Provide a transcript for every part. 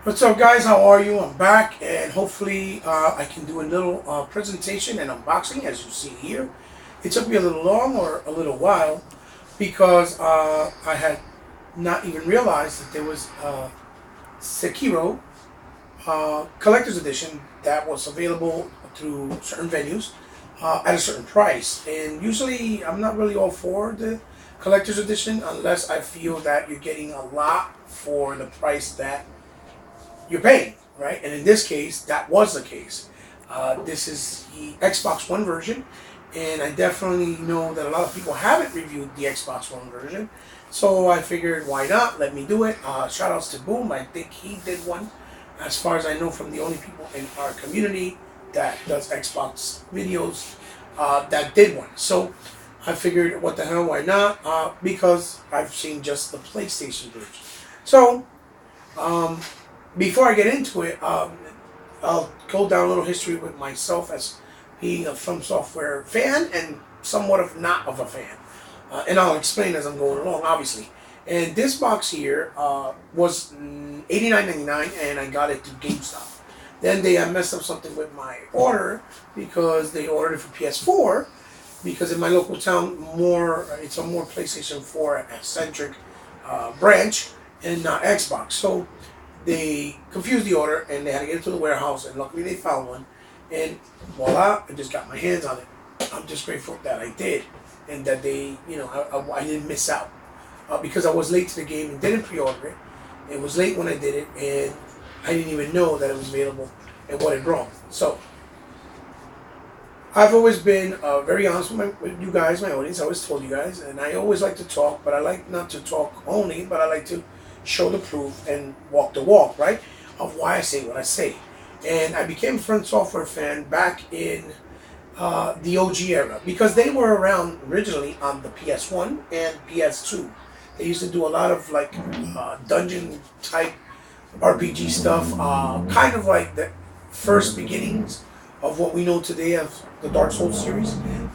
What's up, guys? How are you? I'm back, and hopefully I can do a little presentation and unboxing, as you see here. It took me a little long or a little while because I had not even realized that there was a Sekiro collector's edition that was available through certain venues at a certain price. And usually, I'm not really all for the collector's edition unless I feel that you're getting a lot for the price that you're paying, right? And in this case, that was the case. This is the Xbox One version, and I definitely know that a lot of people haven't reviewed the Xbox One version, so I figured, why not? Let me do it. Shout outs to Boom. I think he did one, as far as I know, from the only people in our community that does Xbox videos that did one. So I figured, what the hell, why not? Because I've seen just the PlayStation version. So, before I get into it, I'll go down a little history with myself as being a From Software fan and somewhat of not of a fan. And I'll explain as I'm going along, obviously. And this box here was $89.99, and I got it through GameStop. Then they messed up something with my order because they ordered it for PS4. Because in my local town, it's a more PlayStation 4 centric branch and not Xbox. So they confused the order, and they had to get it to the warehouse, and luckily they found one, and voila, I just got my hands on it. I'm just grateful that I did, and that they, I didn't miss out, because I was late to the game and didn't pre-order it. It was late when I did it, and I didn't even know that it was available and what it brought. So I've always been very honest with you guys, my audience. I always told you guys, and I always like to talk, but I like not to talk only, but I like to show the proof and walk the walk, right? Of why I say what I say. And I became a From Software fan back in the OG era because they were around originally on the PS1 and PS2. They used to do a lot of like dungeon type RPG stuff, kind of like the first beginnings of what we know today as the Dark Souls series.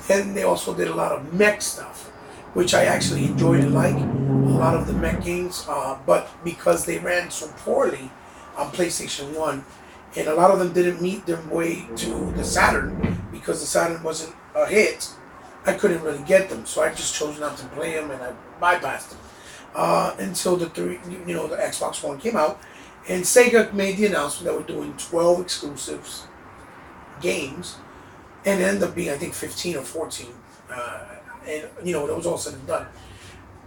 And they also did a lot of mech stuff, which I actually enjoyed and like a lot of the mech games, but because they ran so poorly on PlayStation 1, and a lot of them didn't meet their way to the Saturn, because the Saturn wasn't a hit, I couldn't really get them, so I just chose not to play them, and I bypassed them. Until the Xbox One came out, and Sega made the announcement that we're doing 12 exclusives games, and it ended up being, I think, 15 or 14. And it was all said and done.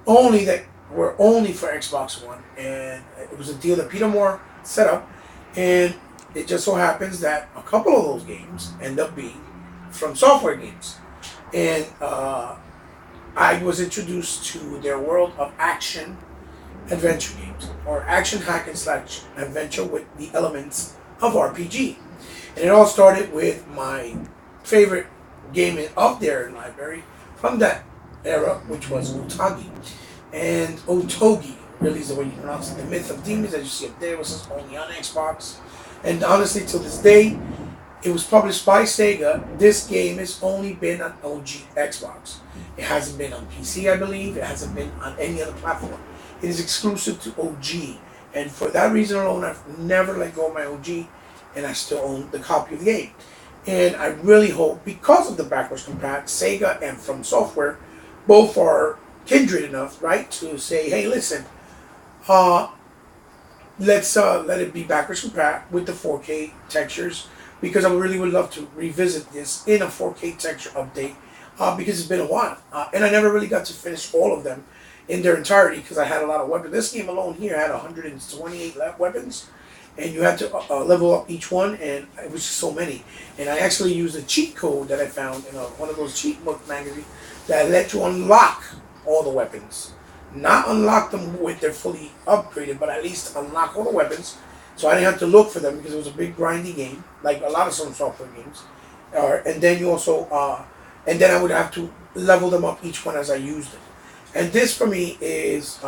Only that were only for Xbox One, and it was a deal that Peter Moore set up, and it just so happens that a couple of those games end up being From Software games, and I was introduced to their world of action adventure games, or action hack and slash adventure with the elements of RPG, and it all started with my favorite game of their library from that era, which was Otogi. And Otogi, really is the way you pronounce it. The Myth of Demons, as you see up there, was only on Xbox. And honestly, till this day, it was published by Sega. This game has only been on OG Xbox. It hasn't been on PC, I believe. It hasn't been on any other platform. It is exclusive to OG. And for that reason alone, I've never let go of my OG, and I still own the copy of the game. And I really hope, because of the backwards compat, Sega and From Software both are kindred enough, right, to say, hey, listen, let's let it be backwards compat with the 4K textures, because I really would love to revisit this in a 4K texture update, because it's been a while. And I never really got to finish all of them in their entirety, because I had a lot of weapons. This game alone here had 128 weapons, and you had to level up each one, and it was just so many. And I actually used a cheat code that I found in one of those cheat book magazines that let you unlock all the weapons. Not unlock them with their fully upgraded, but at least unlock all the weapons. So I didn't have to look for them, because it was a big grindy game, like a lot of some software games. And then you also, and then I would have to level them up each one as I used them. And this for me is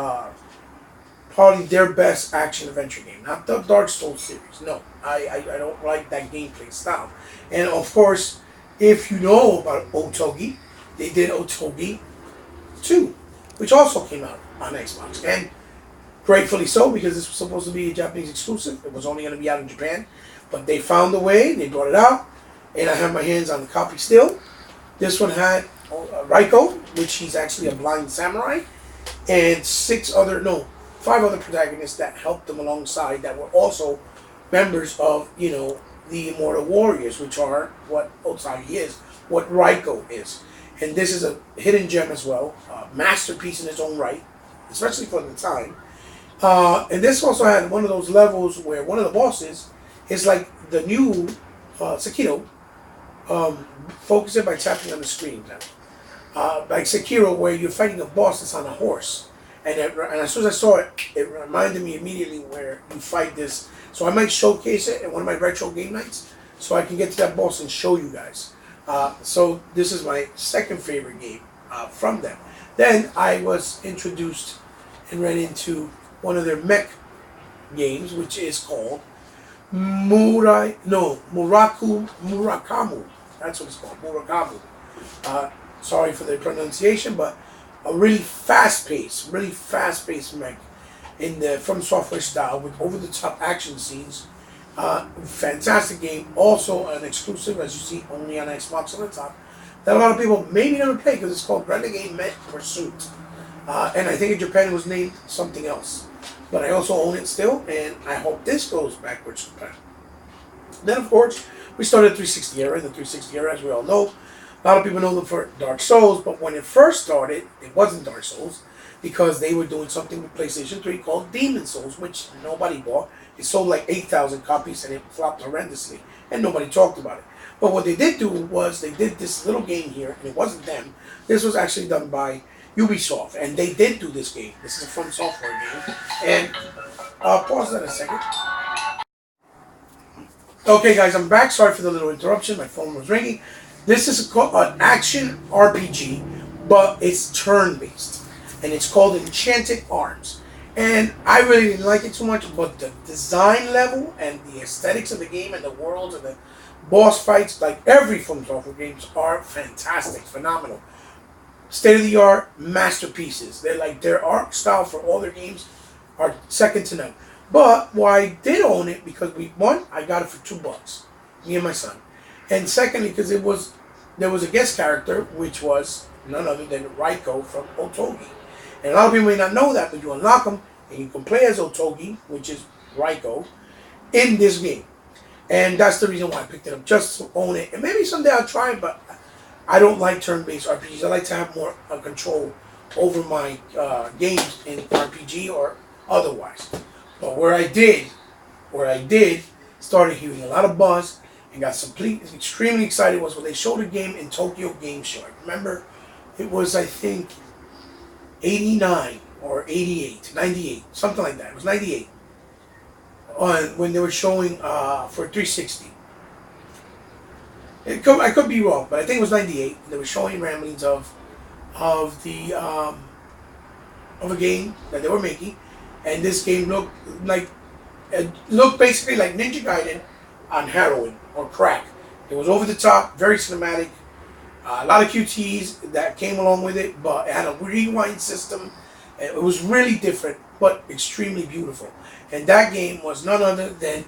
probably their best action adventure game, not the Dark Souls series. No, I don't like that gameplay style. And of course, if you know about Otogi, they did Otogi 2, which also came out on Xbox. And Gratefully so, because this was supposed to be a Japanese exclusive. It was only going to be out in Japan. But they found a way, they brought it out, and I have my hands on the copy still. This one had Raiko, which he's actually a blind samurai, and five other protagonists that helped them alongside that were also members of, the Immortal Warriors, which are what Otsagi is, what Raiko is. And this is a hidden gem as well, a masterpiece in its own right, especially for the time. And this also had one of those levels where one of the bosses is like the new Sekiro, focus it by tapping on the screen. Like Sekiro, where you're fighting a boss that's on a horse. And as soon as I saw it, it reminded me immediately where you fight this. So I might showcase it at one of my retro game nights so I can get to that boss and show you guys. So this is my second favorite game from them. Then I was introduced and ran into one of their mech games, which is called Murakamu. That's what it's called, Murakamu. Sorry for the pronunciation, but a really fast-paced mech in the From Software style with over-the-top action scenes. Fantastic game. Also an exclusive, as you see, only on Xbox on the top. That a lot of people maybe never play because it's called Renegade Mech Pursuit. And I think in Japan it was named something else. But I also own it still, and I hope this goes backwards sometime. Then, of course, we started the 360 era. The 360 era, as we all know, a lot of people know them for Dark Souls, but when it first started, it wasn't Dark Souls because they were doing something with PlayStation 3 called Demon Souls, which nobody bought. It sold like 8,000 copies, and it flopped horrendously, and nobody talked about it. But what they did do was they did this little game here, and it wasn't them. This was actually done by Ubisoft, and they did do this game. This is a From Software game. And pause that a second. Okay, guys, I'm back. Sorry for the little interruption. My phone was ringing. This is an action RPG, but it's turn-based, and it's called Enchanted Arms. And I really didn't like it too much, but the design level and the aesthetics of the game and the worlds and the boss fights, like every From Software games, are fantastic, phenomenal. State-of-the-art masterpieces. Their art style for all their games are second to none. But why I did own it because I got it for $2, me and my son, and secondly because there was a guest character which was none other than Raiko from Otogi, and a lot of people may not know that, but you unlock him and you can play as Otogi, which is Raiko, in this game, and that's the reason why I picked it up, just to own it, and maybe someday I'll try it, but I don't like turn-based RPGs. I like to have more control over my games in RPG or otherwise. But where I did, started hearing a lot of buzz and got extremely excited was when they showed a game in Tokyo Game Show. I remember it was, I think, 89 or 88, 98, something like that. It was 98 when they were showing for 360. I could be wrong, but I think it was 98. They were showing ramblings of a game that they were making, and this game looked basically like Ninja Gaiden on heroin or crack. It was over the top, very cinematic, a lot of QTs that came along with it, but it had a rewind system. It was really different, but extremely beautiful. And that game was none other than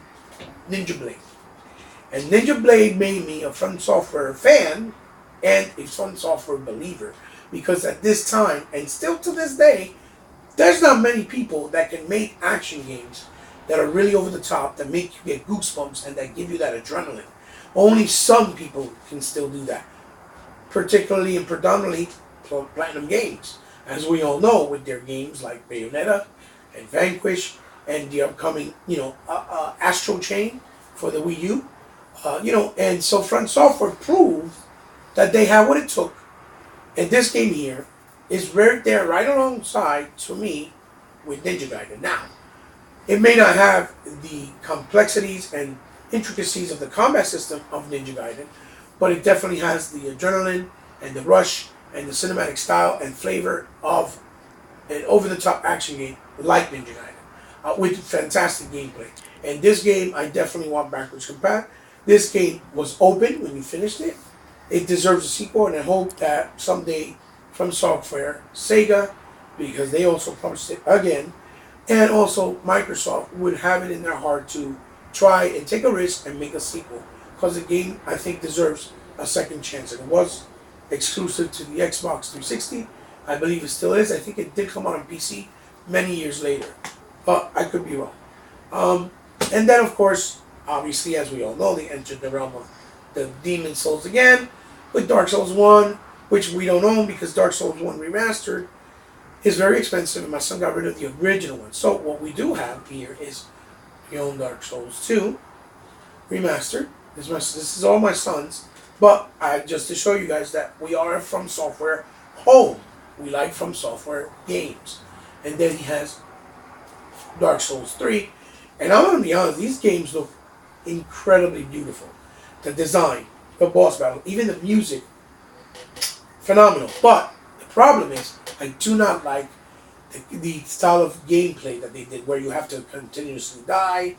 Ninja Blade. And Ninja Blade made me a From Software fan and a From Software believer, because at this time, and still to this day, there's not many people that can make action games that are really over the top, that make you get goosebumps and that give you that adrenaline. Only some people can still do that, particularly and predominantly Platinum Games, as we all know, with their games like Bayonetta and Vanquish and the upcoming, Astro Chain for the Wii U. And so From Software proved that they have what it took. And this game here is right there, right alongside, to me, with Ninja Gaiden. Now, it may not have the complexities and intricacies of the combat system of Ninja Gaiden, but it definitely has the adrenaline and the rush and the cinematic style and flavor of an over-the-top action game like Ninja Gaiden, with fantastic gameplay. And this game, I definitely want backwards compat. This game was open when you finished it. It deserves a sequel, and I hope that someday From Software, Sega, because they also published it again, And also, Microsoft would have it in their heart to try and take a risk and make a sequel, because the game, I think, deserves a second chance. And it was exclusive to the Xbox 360. I believe it still is. I think it did come out on PC many years later, but I could be wrong. Um, and then, of course, obviously, as we all know, they entered the realm of the Demon Souls again with Dark Souls 1, which we don't own because Dark Souls 1 Remastered is very expensive, and my son got rid of the original one. So what we do have here is we own Dark Souls 2 Remastered. This is all my son's, but just to show you guys that we are From Software home. We like From Software games. And then he has Dark Souls 3. And I'm going to be honest, these games look incredibly beautiful. The design, the boss battle, even the music, phenomenal. But the problem is, I do not like the style of gameplay that they did, where you have to continuously die,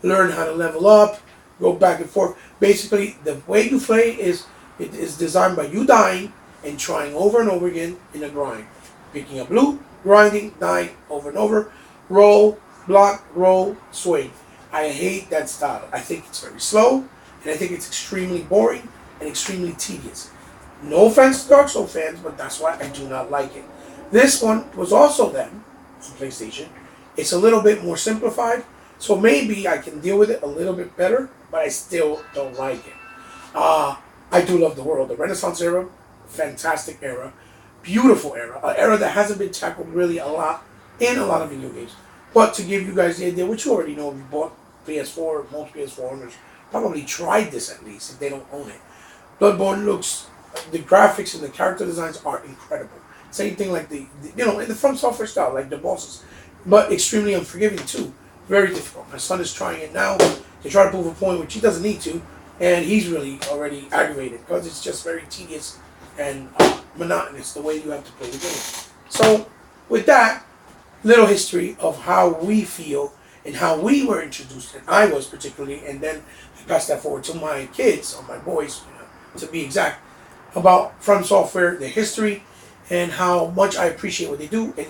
learn how to level up, go back and forth. Basically, the way you play it is designed by you dying and trying over and over again in a grind. Picking up loot, grinding, dying over and over, roll, block, roll, swing. I hate that style. I think it's very slow, and I think it's extremely boring and extremely tedious. No offense to Dark Souls fans, but that's why I do not like it. This one was also them on PlayStation. It's a little bit more simplified, so maybe I can deal with it a little bit better, but I still don't like it. I do love the world. The Renaissance era, fantastic era, beautiful era, an era that hasn't been tackled really a lot in a lot of video games. But to give you guys the idea, which you already know, if you bought PS4, most PS4 owners probably tried this at least if they don't own it. Bloodborne looks, the graphics and the character designs are incredible. Same thing like the in the From Software style, like the bosses, but extremely unforgiving too. Very difficult. My son is trying it now to try to prove a point, which he doesn't need to, and he's really already aggravated because it's just very tedious and monotonous the way you have to play the game. So, with that little history of how we feel and how we were introduced, and I was particularly, and then I passed that forward to my kids, or my boys, to be exact, about From Software, the history, and how much I appreciate what they do, and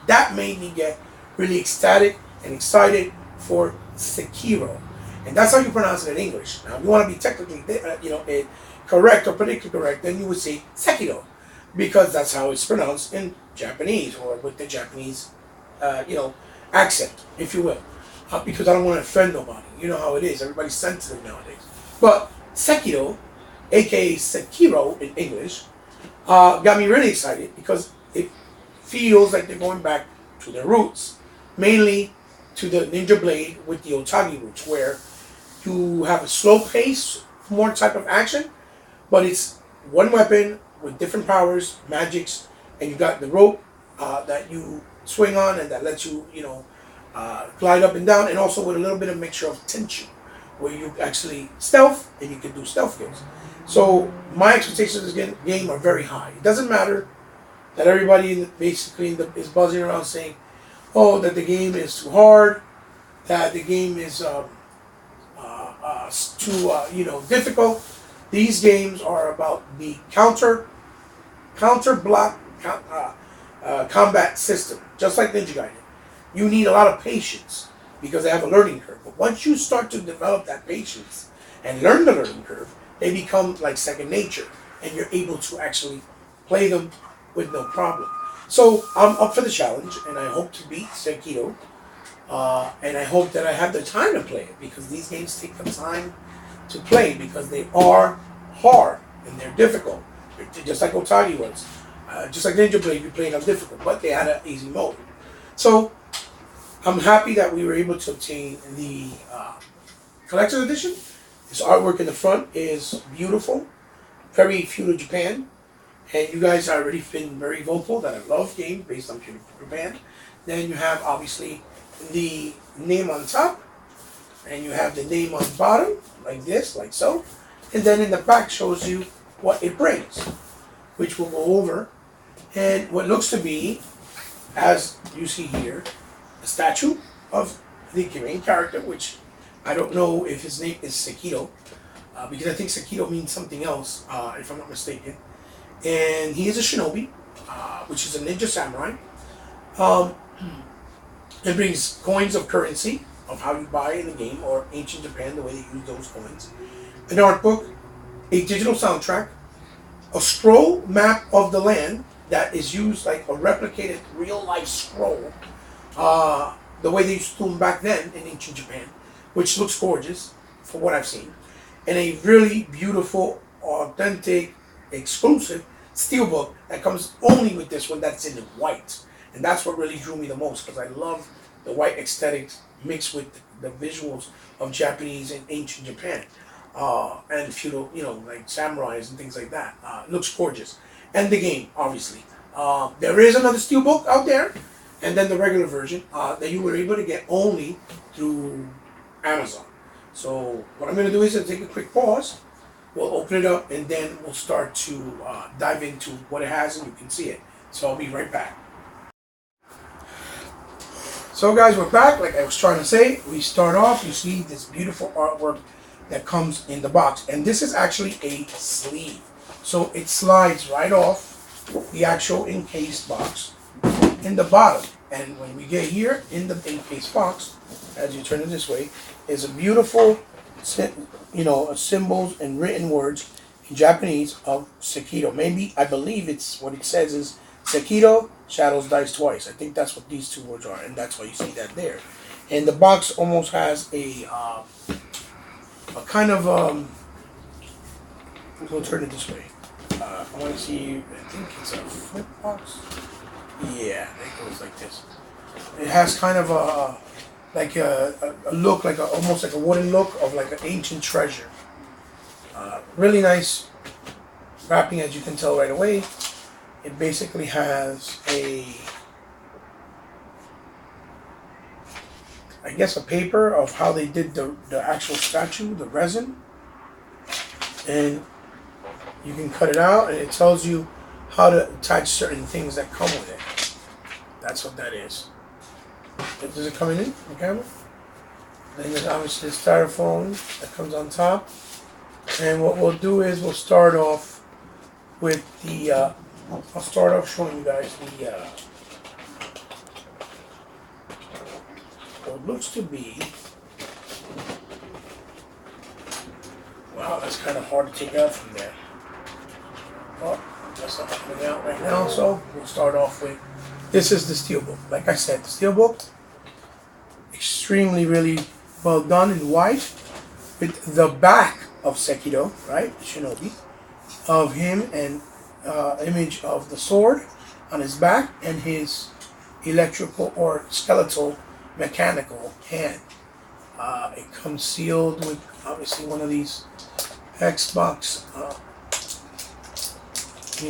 that made me get really ecstatic and excited for Sekiro, and that's how you pronounce it in English. Now, if you want to be technically, correct or politically correct, then you would say Sekiro, because that's how it's pronounced in Japanese, or with the Japanese, accent, if you will. Because I don't want to offend nobody. You know how it is. Everybody's sensitive nowadays. But Sekiro, aka Sekiro in English, got me really excited because it feels like they're going back to their roots. Mainly to the Ninja Blade with the Otagi roots, where you have a slow pace, more type of action, but it's one weapon with different powers, magics, and you got the rope that you swing on and that lets you, glide up and down, and also with a little bit of mixture of tension, where you actually stealth and you can do stealth kills. So my expectations of this game are very high. It doesn't matter that everybody is buzzing around saying, "Oh, that the game is too hard, that the game is too difficult." These games are about the counter block combat system, just like Ninja Gaiden. You need a lot of patience because they have a learning curve. But once you start to develop that patience and learn the learning curve, they become like second nature, and you're able to actually play them with no problem. So I'm up for the challenge, and I hope to beat Sekiro, and I hope that I have the time to play it, because these games take the time to play because they are hard and they're difficult, just like Otagi was. Just like Ninja Blade, you played on difficult, but they had an easy mode. So I'm happy that we were able to obtain the collector's edition. This artwork in the front is beautiful, very feudal Japan, and you guys have already been very vocal that I love games based on feudal Japan. Then you have obviously the name on top, and you have the name on the bottom, like this, like so, and then in the back shows you what it brings, which we'll go over, and what looks to be, as you see here, a statue of the main character, which I don't know if his name is Sekiro, because I think Sekiro means something else, if I'm not mistaken. And he is a shinobi, which is a ninja samurai. It brings coins of currency of how you buy in the game or ancient Japan, the way they use those coins. An art book, a digital soundtrack, a scroll map of the land that is used like a replicated real life scroll, the way they used to do them back then in ancient Japan, which looks gorgeous for what I've seen, and a really beautiful, authentic, exclusive steelbook that comes only with this one that's in white. And that's what really drew me the most because I love the white aesthetics mixed with the visuals of Japanese and ancient Japan. And feudal, like samurais and things like that. It looks gorgeous. And the game, obviously. There is another steelbook out there, and then the regular version that you were able to get only through Amazon. So what I'm going to do is take a quick pause. We'll open it up, and then we'll start to dive into what it has, and you can see it. So I'll be right back. So guys, we're back. Like I was trying to say, we start off, you see this beautiful artwork that comes in the box. And this is actually a sleeve. So it slides right off the actual encased box in the bottom. And when we get here in the encased box, as you turn it this way, is a beautiful, symbols and written words in Japanese of Sekiro. Maybe, I believe it's what it says is Sekiro, shadows dies twice. I think that's what these two words are, and that's why you see that there. And the box almost has a kind of I'm gonna turn it this way. I want to see. I think it's a flip box. Yeah, it goes like this. It has kind of a look, almost like a wooden look of like an ancient treasure. Really nice wrapping, as you can tell right away. It basically has I guess a paper of how they did the actual statue, the resin. And you can cut it out, and it tells you how to attach certain things that come with it. That's what that is. Does it come in the camera? Then there's obviously the styrofoam that comes on top. And what we'll do is we'll start off with the I'll start off showing you guys what looks to be. Wow, that's kind of hard to take out from there. Oh, that's not coming out right now, so we'll start off with, this is the steelbook. Like I said, the steelbook, extremely really well done in white, with the back of Sekiro, right, Shinobi, of him, and image of the sword on his back and his electrical or skeletal mechanical hand. It comes sealed with obviously one of these Xbox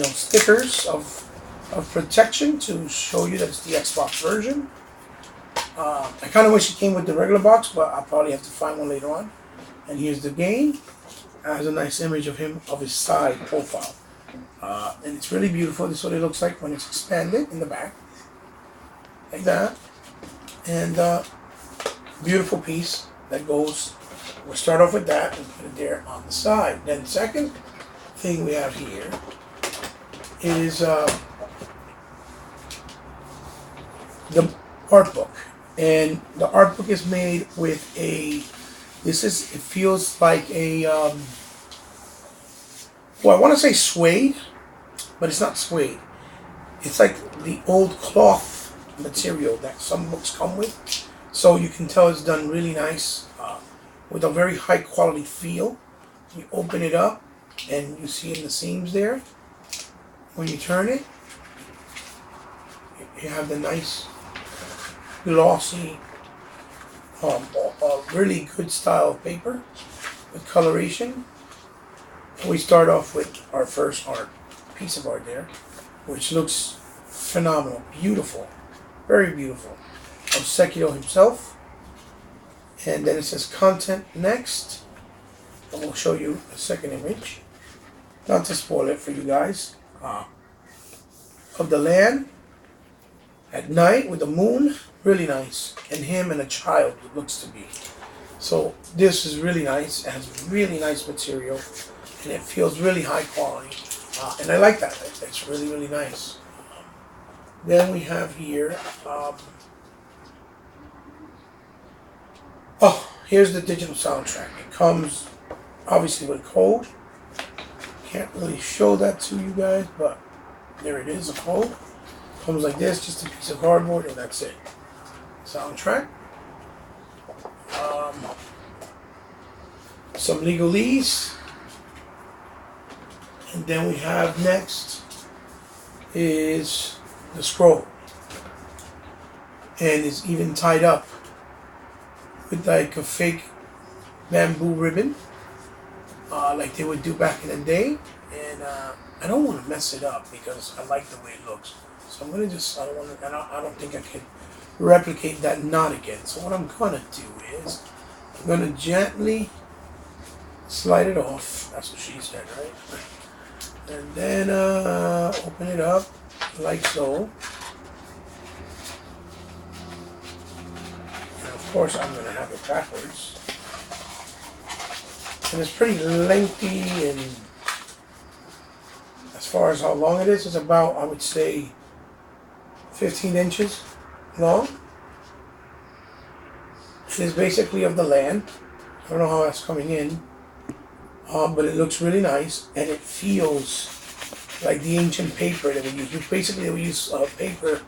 stickers of protection to show you that it's the Xbox version. I kind of wish it came with the regular box, but I'll probably have to find one later on. And here's the game. It has a nice image of him, of his side profile. And it's really beautiful. This is what it looks like when it's expanded in the back. Like that. And beautiful piece that goes. We'll start off with that and put it there on the side. Then the second thing we have here is the art book. And the art book is made with it feels like a, I want to say suede, but it's not suede. It's like the old cloth material that some books come with. So you can tell it's done really nice, with a very high quality feel. You open it up and you see in the seams there. When you turn it, you have the nice glossy, really good style of paper with coloration. And we start off with our first piece of art there, which looks phenomenal, beautiful, very beautiful, of Sekiro himself. And then it says content next, and we'll show you a second image, not to spoil it for you guys, of the land at night with the moon, really nice, and him and a child, it looks to be. So this is really nice. It has really nice material, and it feels really high quality, and I like that. It's really, really nice. Then we have here Here's the digital soundtrack. It comes obviously with a code. Can't really show that to you guys, but there it is, a code. Comes like this, just a piece of cardboard, and that's it. Soundtrack. Some legalese. And then we have next is the scroll. And it's even tied up with like a fake bamboo ribbon, like they would do back in the day. And I don't want to mess it up because I like the way it looks. So I'm gonna just, I don't think I can replicate that knot again. So what I'm gonna do is, I'm gonna gently slide it off. That's what she said, right? And then open it up like so. And of course I'm gonna have it backwards. And it's pretty lengthy, and as far as how long it is, it's about, I would say, 15 inches long. It is basically of the land. I don't know how that's coming in, but it looks really nice, and it feels like the ancient paper that we use. Basically, they would use paper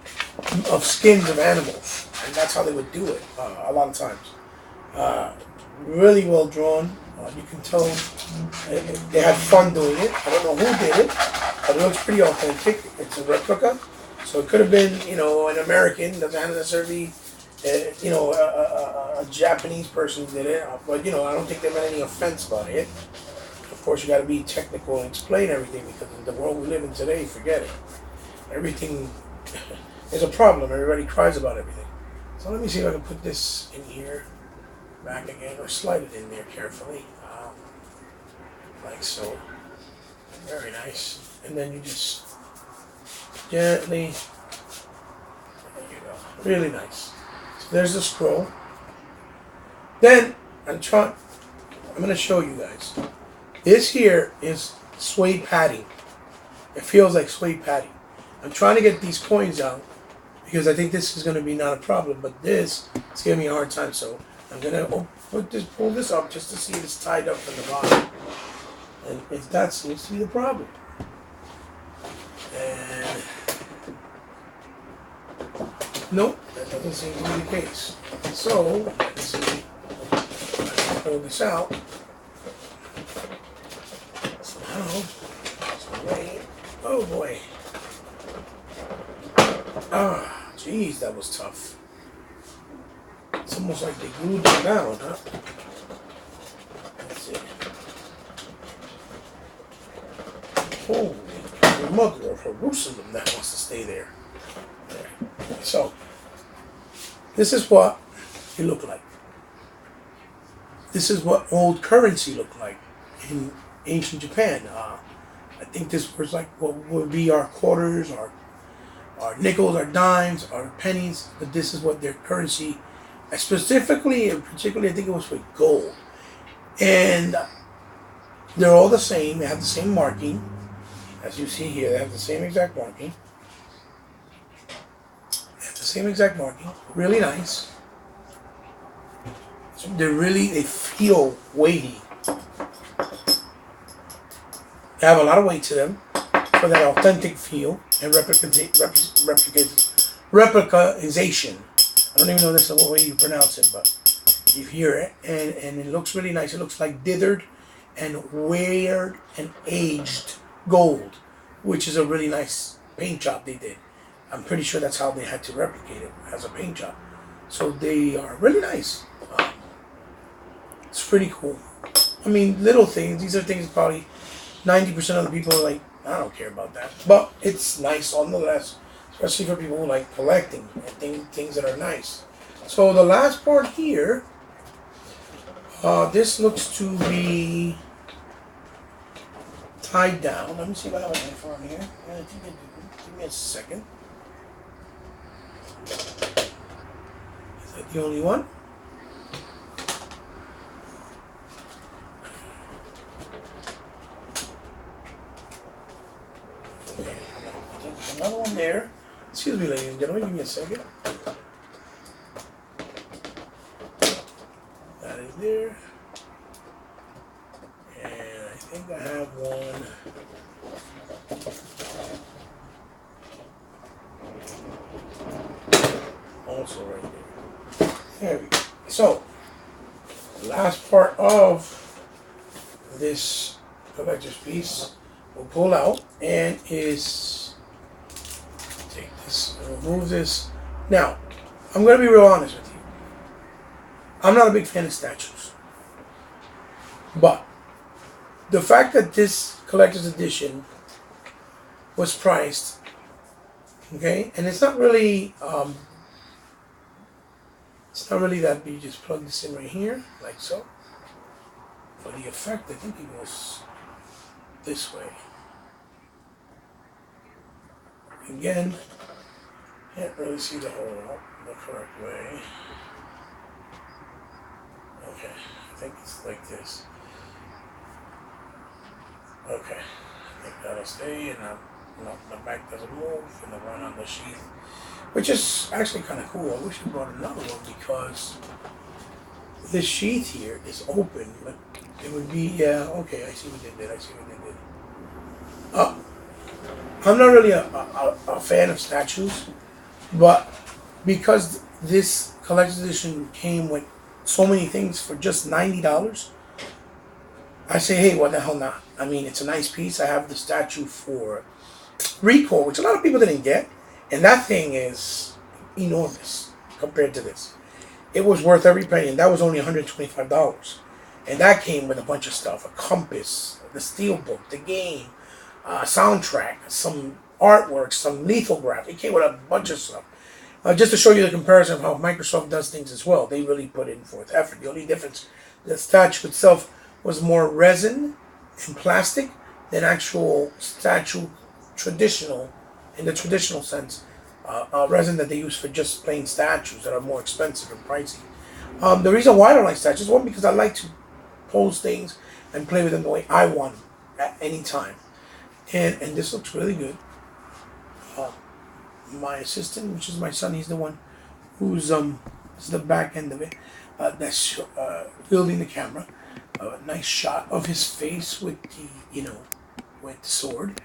of skins of animals, and that's how they would do it a lot of times. Really well drawn. You can tell they had fun doing it. I don't know who did it, but it looks pretty authentic. It's a replica, so it could have been, an American. Doesn't necessarily, a Japanese person did it. But I don't think they meant any offense by it. Of course, you got to be technical and explain everything, because in the world we live in today, forget it. Everything is a problem. Everybody cries about everything. So let me see if I can put this in here, back again, or slide it in there carefully, like so. Very nice. And then you just gently, there you go. Really nice. So there's the scroll. Then I'm going to show you guys. This here is suede padding. It feels like suede padding. I'm trying to get these coins out because I think this is going to be not a problem, but this is giving me a hard time. So I'm going to pull this up just to see if it's tied up from the bottom. And if that seems to be the problem. And nope, that doesn't seem to be the case. So, let's see. Let's pull this out. Somehow. Some way. Oh boy. Ah, jeez, that was tough. It's almost like they glued it down, huh? Let's see. Holy mother of Jerusalem, that wants to stay there. So, this is what it looked like. This is what old currency looked like in ancient Japan. I think this was like what would be our quarters, our nickels, our dimes, our pennies. But this is what their currency, specifically and particularly, I think it was with gold. And they're all the same. They have the same marking. As you see here, they have the same exact marking. They have the same exact marking. Really nice. So they feel weighty. They have a lot of weight to them for that authentic feel and replicization. I don't even know this is the way you pronounce it, but you hear it, and it looks really nice. It looks like dithered and weared and aged gold, which is a really nice paint job they did. I'm pretty sure that's how they had to replicate it, as a paint job. So they are really nice. It's pretty cool. I mean, little things. These are things probably 90% of the people are like, I don't care about that. But it's nice nonetheless, especially for people who like collecting and things that are nice. So the last part here, this looks to be tied down. Let me see if I have an info on here. Give me a second. Is that the only one? Okay. There's another one there. Excuse me, ladies and gentlemen. Give me a second. That in right there. And I think I have one. Also right there. There we go. So, the last part of this collector's piece we'll pull out and is take this, remove this. Now, I'm going to be real honest with you. I'm not a big fan of statues. But the fact that this collector's edition was priced, okay, and it's not really that you just plug this in right here, like so. For the effect, I think it goes this way. Again, can't really see the hole the correct way. Okay, I think it's like this. Okay, I think that'll stay, and the back doesn't move, and the one on the sheath, which is actually kind of cool. I wish I brought another one because this sheath here is open, but it would be, yeah, okay, I see what they did, I'm not really a fan of statues, but because this collector's edition came with so many things for just $90, I say, hey, what the hell not? I mean, it's a nice piece. I have the statue for Rico, which a lot of people didn't get, and that thing is enormous compared to this. It was worth every penny, and that was only $125. And that came with a bunch of stuff, a compass, the steelbook, the game, soundtrack, some artwork, some lithograph. It came with a bunch of stuff. Just to show you the comparison of how Microsoft does things as well. They really put in forth effort. The only difference, the statue itself was more resin and plastic than actual statue traditional, in the traditional sense. Resin that they use for just plain statues that are more expensive and pricey. The reason why I don't like statues, one, because I like to pose things and play with them the way I want them at any time. And this looks really good. My assistant, which is my son, he's the one who's this is the back end of it. That's wielding the camera. A nice shot of his face with the with the sword.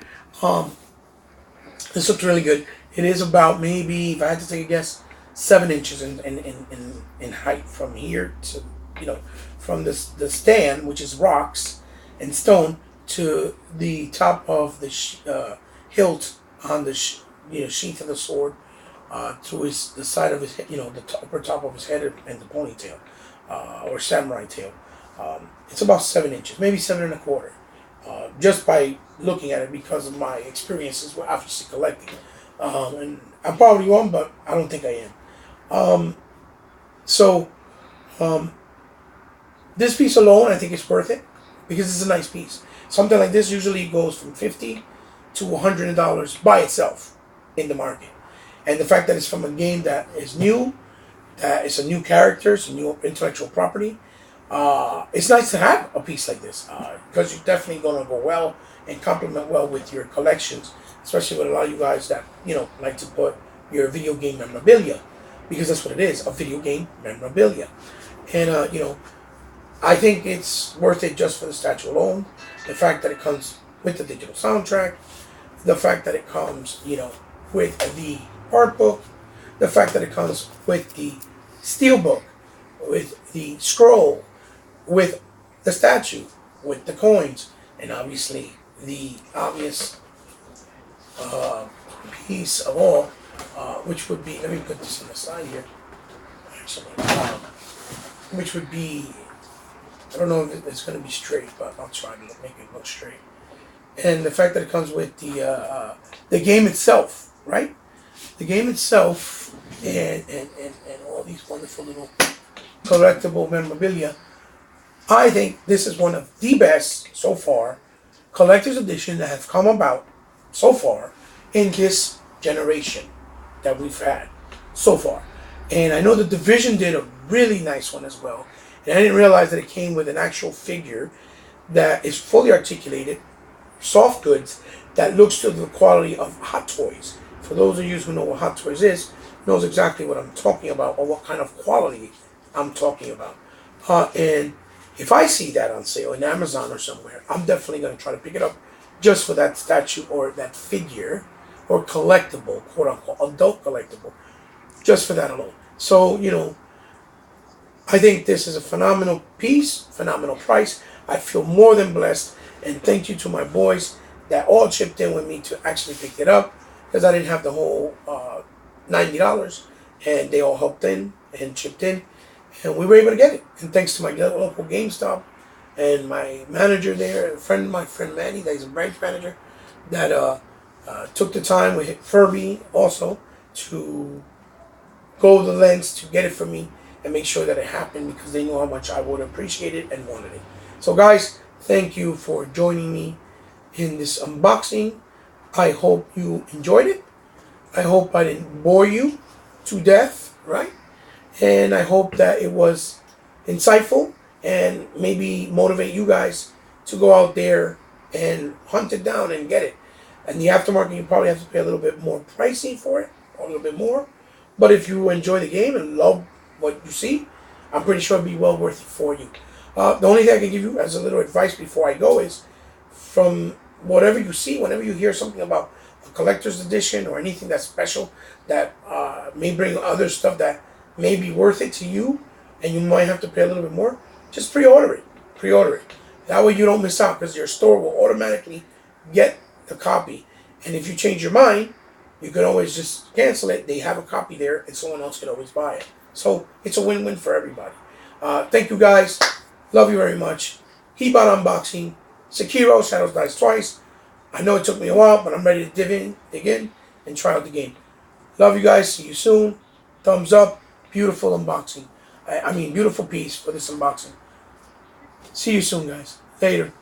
This looks really good. It is about, maybe, if I had to take a guess, 7 inches in height from here to, from the stand, which is rocks and stone, to the top of the hilt on the sheath of the sword, to the side of his head, the upper top of his head and the ponytail, or samurai tail. It's about 7 inches, maybe 7 1/4, just by looking at it, because of my experiences with obviously collecting. And I'm probably wrong, but I don't think I am. This piece alone, I think it's worth it, because it's a nice piece. Something like this usually goes from $50 to $100 by itself in the market. And the fact that it's from a game that is new, that it's a new character, it's a new intellectual property, it's nice to have a piece like this, because you're definitely going to go well and complement well with your collections, especially with a lot of you guys that like to put your video game memorabilia, because that's what it is, a video game memorabilia. And I think it's worth it just for the statue alone. The fact that it comes with the digital soundtrack, the fact that it comes with the art book, the fact that it comes with the steelbook, with the scroll, with the statue, with the coins, and obviously the obvious piece of all, which would be, let me put this on the side here, actually, which would be, I don't know if it's going to be straight, but I'll try to make it look straight. And the fact that it comes with the game itself, right? The game itself and all these wonderful little collectible memorabilia. I think this is one of the best so far collector's edition that have come about so far in this generation that we've had so far. And I know the Division did a really nice one as well. And I didn't realize that it came with an actual figure that is fully articulated, soft goods, that looks to the quality of Hot Toys. For those of you who know what Hot Toys is, knows exactly what I'm talking about, or what kind of quality I'm talking about. And if I see that on sale in Amazon or somewhere, I'm definitely going to try to pick it up just for that statue or that figure or collectible, quote unquote, adult collectible, just for that alone. So, I think this is a phenomenal piece, phenomenal price. I feel more than blessed. And thank you to my boys that all chipped in with me to actually pick it up because I didn't have the whole $90. And they all helped in and chipped in. And we were able to get it. And thanks to my local GameStop and my manager there, my friend Manny, that is a branch manager, that took the time with Furby also to go the lengths to get it for me and make sure that it happened because they know how much I would appreciate it and wanted it. So guys, thank you for joining me in this unboxing. I hope you enjoyed it. I hope I didn't bore you to death, right? And I hope that it was insightful and maybe motivate you guys to go out there and hunt it down and get it. And the aftermarket, you probably have to pay a little bit more pricey for it, or a little bit more. But if you enjoy the game and love what you see, I'm pretty sure it'll be well worth it for you. The only thing I can give you as a little advice before I go is from whatever you see, whenever you hear something about a collector's edition or anything that's special that may bring other stuff that may be worth it to you and you might have to pay a little bit more, just pre-order it. Pre-order it. That way you don't miss out because your store will automatically get the copy. And if you change your mind, you can always just cancel it. They have a copy there and someone else can always buy it. So it's a win-win for everybody. Thank you guys. Love you very much. Hebot Unboxing. Sekiro, Shadows Dies Twice. I know it took me a while, but I'm ready to dig in, and try out the game. Love you guys. See you soon. Thumbs up. Beautiful unboxing. I mean, beautiful piece for this unboxing. See you soon, guys. Later.